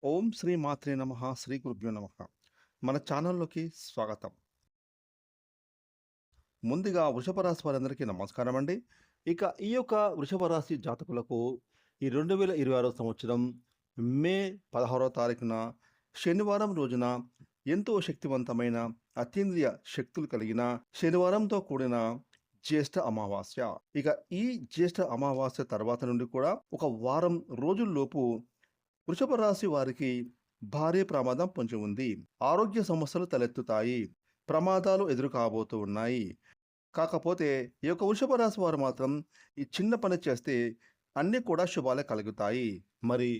ఓం శ్రీ మాత్రే నమః శ్రీ గురుభ్యో నమః. మన ఛానల్లోకి స్వాగతం. ముందుగా వృషభ రాశి వారందరికీ నమస్కారం అండి. ఇక ఈ యొక్క వృషభ రాశి జాతకులకు ఈ 2026 సంవత్సరం మే 16వ తారీఖున శనివారం రోజున ఎంతో శక్తివంతమైన అతీంద్రియ శక్తులు కలిగిన శనివారంతో కూడిన జ్యేష్ఠ అమావాస్య. ఇక ఈ జ్యేష్ఠ అమావాస్య తర్వాత నుండి కూడా ఒక వారం రోజుల్లోపు వృషభ రాశి వారికి భారీ ప్రమాదం పొంచి ఉంది. ఆరోగ్య సమస్యలు తలెత్తుతాయి. ప్రమాదాలు ఎదురు కాబోతూ ఉన్నాయి. కాకపోతే ఈ యొక్క వృషభ రాశి వారు మాత్రం ఈ చిన్న పని చేస్తే అన్నీ కూడా శుభాలే కలుగుతాయి. మరి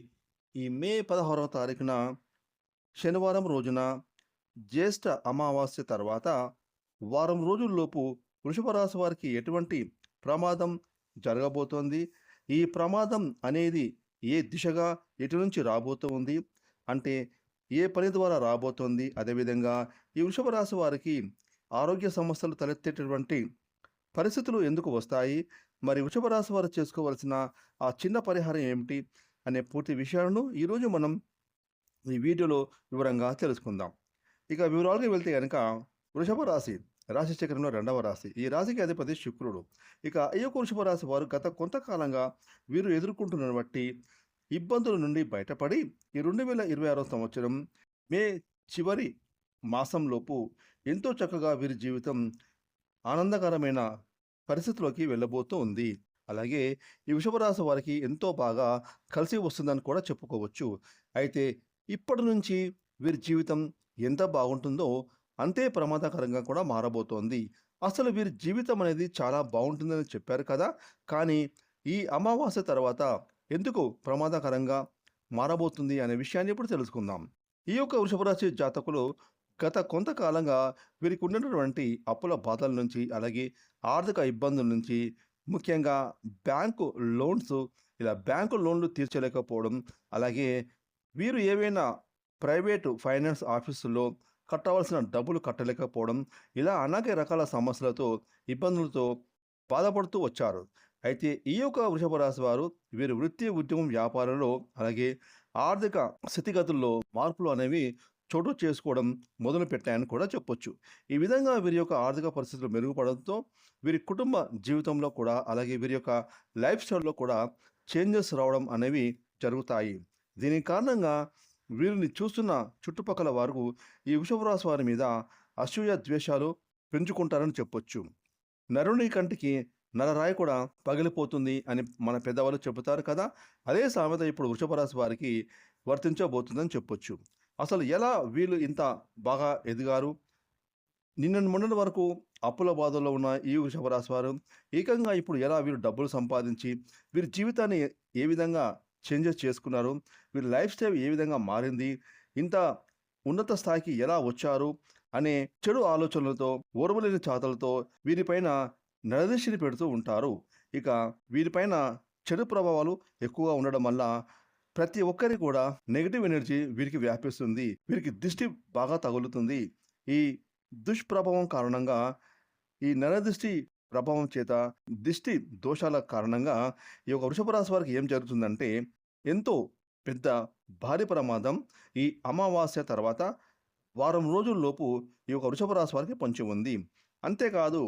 ఈ మే 16వ తారీఖున శనివారం రోజున జ్యేష్ఠ అమావాస్య తర్వాత వారం రోజుల్లోపు వృషభ రాశి వారికి ఎటువంటి ప్రమాదం జరగబోతోంది? ఈ ప్రమాదం అనేది ఏ దిశగా ఎటు నుంచి రాబోతూ ఉంది? అంటే ఏ పని ద్వారా రాబోతోంది? అదేవిధంగా ఈ వృషభ రాశి వారికి ఆరోగ్య సమస్యలు తలెత్తేటటువంటి పరిస్థితులు ఎందుకు వస్తాయి? మరి వృషభ రాశి వారు చేసుకోవాల్సిన ఆ చిన్న పరిహారం ఏమిటి? అనే పూర్తి విషయాలను ఈరోజు మనం ఈ వీడియోలో వివరంగా తెలుసుకుందాం. ఇక వివరాలకు వెళ్తే గనక వృషభ రాశి రాశి చక్రంలో రెండవ రాశి. ఈ రాశికి అధిపతి శుక్రుడు. ఇక ఈ యొక్క వృషభ రాశి వారు గత కొంతకాలంగా వీరు ఎదుర్కొంటున్నటువంటి ఇబ్బందుల నుండి బయటపడి ఈ 2026 సంవత్సరం మే చివరి మాసంలోపు ఎంతో చక్కగా వీరి జీవితం ఆనందకరమైన పరిస్థితిలోకి వెళ్ళబోతూ ఉంది. అలాగే ఈ వృషభ రాశి వారికి ఎంతో బాగా కలిసి వస్తుందని కూడా చెప్పుకోవచ్చు. అయితే ఇప్పటి నుంచి వీరి జీవితం ఎంత బాగుంటుందో అంతే ప్రమాదకరంగా కూడా మారబోతోంది. అసలు వీరి జీవితం అనేది చాలా బాగుంటుందని చెప్పారు కదా! కానీ ఈ అమావాస్య తర్వాత ఎందుకు ప్రమాదకరంగా మారబోతుంది అనే విషయాన్ని ఇప్పుడు తెలుసుకుందాం. ఈ యొక్క వృషభ రాశి జాతకులు గత కొంతకాలంగా వీరికి ఉన్నటువంటి అప్పుల బాధల నుంచి, అలాగే ఆర్థిక ఇబ్బందుల నుంచి, ముఖ్యంగా బ్యాంకు లోన్స్ బ్యాంకు లోన్లు తీర్చలేకపోవడం, అలాగే వీరు ఏవైనా ప్రైవేటు ఫైనాన్స్ ఆఫీసుల్లో కట్టవలసిన డబ్బులు కట్టలేకపోవడం, ఇలా అనేక రకాల సమస్యలతో, ఇబ్బందులతో బాధపడుతూ వచ్చారు. అయితే ఈ యొక్క వృషభ రాశి వారు వీరి వృత్తి, ఉద్యోగం, వ్యాపారంలో, అలాగే ఆర్థిక స్థితిగతుల్లో మార్పులు అనేవి చోటు చేసుకోవడం మొదలుపెట్టాయని కూడా చెప్పొచ్చు. ఈ విధంగా వీరి యొక్క ఆర్థిక పరిస్థితులు మెరుగుపడడంతో వీరి కుటుంబ జీవితంలో కూడా, అలాగే వీరి యొక్క లైఫ్ స్టైల్‌లో కూడా చేంజెస్ రావడం అనేవి జరుగుతాయి. దీనికి కారణంగా వీరిని చూస్తున్న చుట్టుపక్కల వారు ఈ వృషభ రాశి వారి మీద అసూయ, ద్వేషాలు పెంచుకుంటారని చెప్పొచ్చు. నరుని కంటికి నరరాయి కూడా పగిలిపోతుంది అని మన పెద్దవాళ్ళు చెబుతారు కదా! అదే సామెత ఇప్పుడు వృషభ రాశి వారికి వర్తించబోతుందని చెప్పొచ్చు. అసలు ఎలా వీళ్ళు ఇంత బాగా ఎదిగారు? నిన్నటి మొన్నటి వరకు అప్పుల బాధల్లో ఉన్న ఈ వృషభ రాశి వారు ఏకంగా ఇప్పుడు ఎలా వీరు డబ్బులు సంపాదించి వీరి జీవితాన్ని ఏ విధంగా చేంజెస్ చేసుకున్నారు? వీరి లైఫ్ స్టైల్ ఏ విధంగా మారింది? ఇంత ఉన్నత స్థాయికి ఎలా వచ్చారు? అనే చెడు ఆలోచనలతో, ఓర్వలేని చాతలతో వీరిపైన నరదిష్టిని పెడుతూ ఉంటారు. ఇక వీరిపైన చెడు ప్రభావాలు ఎక్కువగా ఉండడం వల్ల ప్రతి ఒక్కరికి కూడా నెగెటివ్ ఎనర్జీ వీరికి వ్యాపిస్తుంది. వీరికి దిష్టి బాగా తగులుతుంది. ఈ దుష్ప్రభావం కారణంగా, ఈ నరదిష్టి ప్రభావం చేత, దిష్టి దోషాల కారణంగా ఈ యొక్క వృషభ రాశి వారికి ఏం జరుగుతుందంటే ఎంతో పెద్ద భారీ ప్రమాదం ఈ అమావాస్య తర్వాత వారం రోజుల్లోపు ఈ యొక్క వృషభ రాశి వారికి పొంచి ఉంది. అంతేకాదు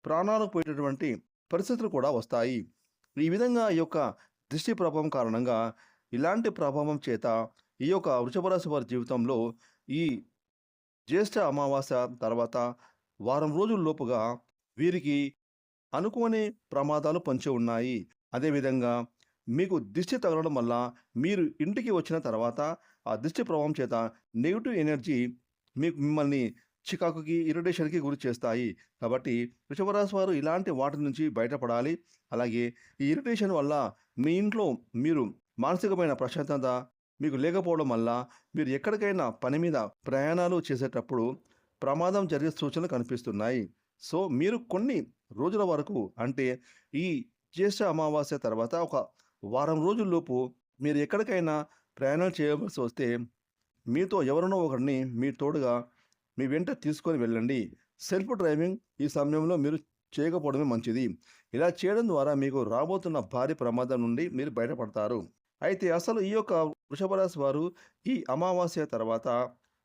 ప్రాణాలు పోయేటటువంటి పరిస్థితులు కూడా వస్తాయి. ఈ విధంగా ఈ యొక్క దృష్టి ప్రభావం కారణంగా, ఇలాంటి ప్రభావం చేత ఈ యొక్క వృషభ రాశి వారి జీవితంలో ఈ జ్యేష్ఠ అమావాస్య తర్వాత వారం రోజుల్లోపుగా వీరికి అనుకోని ప్రమాదాలు పొంచి ఉన్నాయి. అదేవిధంగా మీకు దిష్టి తగలడం వల్ల మీరు ఇంటికి వచ్చిన తర్వాత ఆ దిష్టి ప్రభావం చేత నెగెటివ్ ఎనర్జీ మిమ్మల్ని చికాకుకి, ఇరిటేషన్‌కి గురి చేస్తాయి. కాబట్టి వృషభ రాశి వారు ఇలాంటి వాటి నుంచి బయటపడాలి. అలాగే ఈ ఇరిటేషన్ వల్ల మీ ఇంట్లో మీరు మానసికమైన ప్రశాంతత మీకు లేకపోవడం వల్ల మీరు ఎక్కడికైనా పని మీద ప్రయాణాలు చేసేటప్పుడు ప్రమాదం జరిగే సూచనలు కనిపిస్తున్నాయి. సో, మీరు కొన్ని రోజుల వరకు, అంటే ఈ జ్యేష్ఠ అమావాస్య తర్వాత ఒక వారం రోజుల్లోపు మీరు ఎక్కడికైనా ప్రయాణం చేయవలసి వస్తే మీతో ఎవరినో ఒకరిని మీ తోడుగా మీ వెంట తీసుకొని వెళ్ళండి. సెల్ఫ్ డ్రైవింగ్ ఈ సమయంలో మీరు చేయకపోవడమే మంచిది. ఇలా చేయడం ద్వారా మీకు రాబోతున్న భారీ ప్రమాదం నుండి మీరు బయటపడతారు. అయితే అసలు ఈ యొక్క వృషభ రాశి వారు ఈ అమావాస్య తర్వాత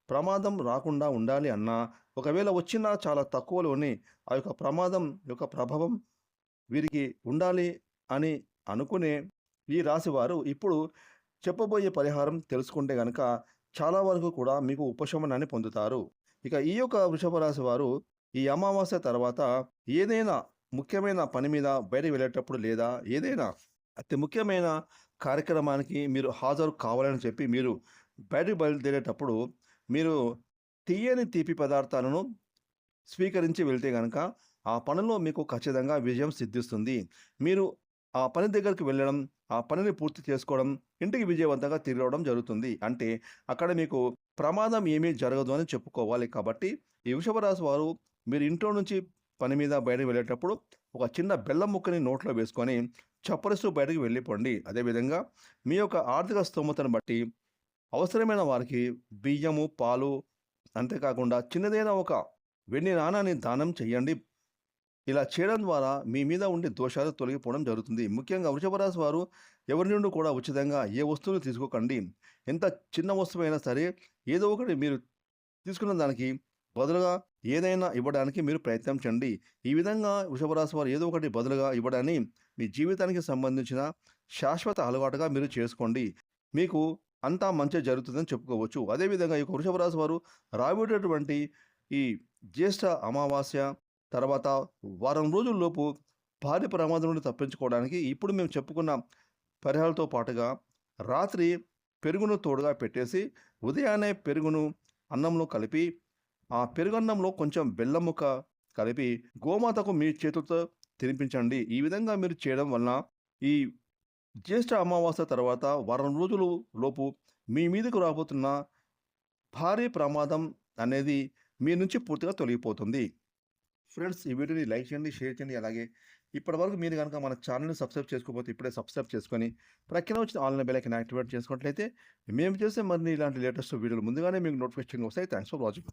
ప్రమాదం రాకుండా ఉండాలి అన్నా, ఒకవేళ వచ్చినా చాలా తక్కువలోనే ఆ యొక్క ప్రమాదం యొక్క ప్రభావం వీరికి ఉండాలి అని అనుకునే ఈ రాశివారు ఇప్పుడు చెప్పబోయే పరిహారం తెలుసుకుంటే గనక చాలా వరకు కూడా మీకు ఉపశమనాన్ని పొందుతారు. ఇక ఈ యొక్క వృషభ రాశి వారు ఈ అమావాస్య తర్వాత ఏదైనా ముఖ్యమైన పని మీద బయటకు వెళ్ళేటప్పుడు లేదా ఏదైనా అతి ముఖ్యమైన కార్యక్రమానికి మీరు హాజరు కావాలని చెప్పి మీరు బయటకు బయలుదేరేటప్పుడు మీరు తీయని తీపి పదార్థాలను స్వీకరించి వెళ్తే గనక ఆ పనిలో మీకు ఖచ్చితంగా విజయం సిద్ధిస్తుంది. మీరు ఆ పని దగ్గరికి వెళ్ళడం, ఆ పనిని పూర్తి చేసుకోవడం, ఇంటికి విజయవంతంగా తిరిగి రావడం జరుగుతుంది. అంటే అక్కడ మీకు ప్రమాదం ఏమీ జరగదు అని చెప్పుకోవాలి. కాబట్టి ఈ వృషభ రాశి వారు మీరు ఇంట్లో నుంచి పని మీద బయటకు వెళ్ళేటప్పుడు ఒక చిన్న బెల్లం ముక్కని నోట్లో వేసుకొని చప్పరిస్తూ బయటకు వెళ్ళిపోండి. అదేవిధంగా మీ యొక్క ఆర్థిక స్తోమతను బట్టి అవసరమైన వారికి బియ్యము, పాలు అంతేకాకుండా చిన్నదైన ఒక వెండి నాణాన్ని దానం చేయండి. ఇలా చేయడం ద్వారా మీ మీద ఉండే దోషాలు తొలగిపోవడం జరుగుతుంది. ముఖ్యంగా వృషభ రాశి వారు ఎవరి నుండి కూడా ఉచితంగా ఏ వస్తువులు తీసుకోకండి. ఎంత చిన్న వస్తువైనా సరే ఏదో ఒకటి మీరు తీసుకున్న దానికి బదులుగా ఏదైనా ఇవ్వడానికి మీరు ప్రయత్నించండి. ఈ విధంగా వృషభ రాశి వారు ఏదో ఒకటి బదులుగా ఇవ్వడాన్ని మీ జీవితానికి సంబంధించిన శాశ్వత అలవాటుగా మీరు చేసుకోండి. మీకు అంతా మంచే జరుగుతుందని చెప్పుకోవచ్చు. అదేవిధంగా ఈ యొక్క వృషభ రాశి వారు రాబోయేటటువంటి ఈ జ్యేష్ఠ అమావాస్య తర్వాత వారం రోజుల్లోపు భారీ ప్రమాదం నుండి తప్పించుకోవడానికి ఇప్పుడు మేము చెప్పుకున్న పరిహారాలతో పాటుగా రాత్రి పెరుగును తోడుగా పెట్టేసి ఉదయాన్నే పెరుగును అన్నంలో కలిపి ఆ పెరుగన్నంలో కొంచెం బెల్లం ముక్క కలిపి గోమాతకు మీ చేతులతో తినిపించండి. ఈ విధంగా మీరు చేయడం వలన ఈ జ్యేష్ఠ అమావాస్య తర్వాత వారం రోజులు లోపు మీ మీదకు రాబోతున్న భారీ ప్రమాదం అనేది మీ నుంచి పూర్తిగా తొలగిపోతుంది. ఫ్రెండ్స్ ఈ వీడియోని లైక్ చేయండి, షేర్ చేయండి. అలాగే ఇప్పటివరకు మీరు కనుక మన ఛానల్ని సబ్స్క్రైబ్ చేసుకోకపోతే ఇప్పుడే సబ్స్క్రైబ్ చేసుకొని ప్రక్కన వచ్చిన ఆన్లైన్ బెల్ ఐకాన్ యాక్టివేట్ చేసుకున్నట్లయితే మేము చేసే మరిన్ని ఇలాంటి లేటెస్ట్ వీడియోలు ముందుగానే మీకు నోటిఫికేషన్ వస్తాయి. Thanks for watching.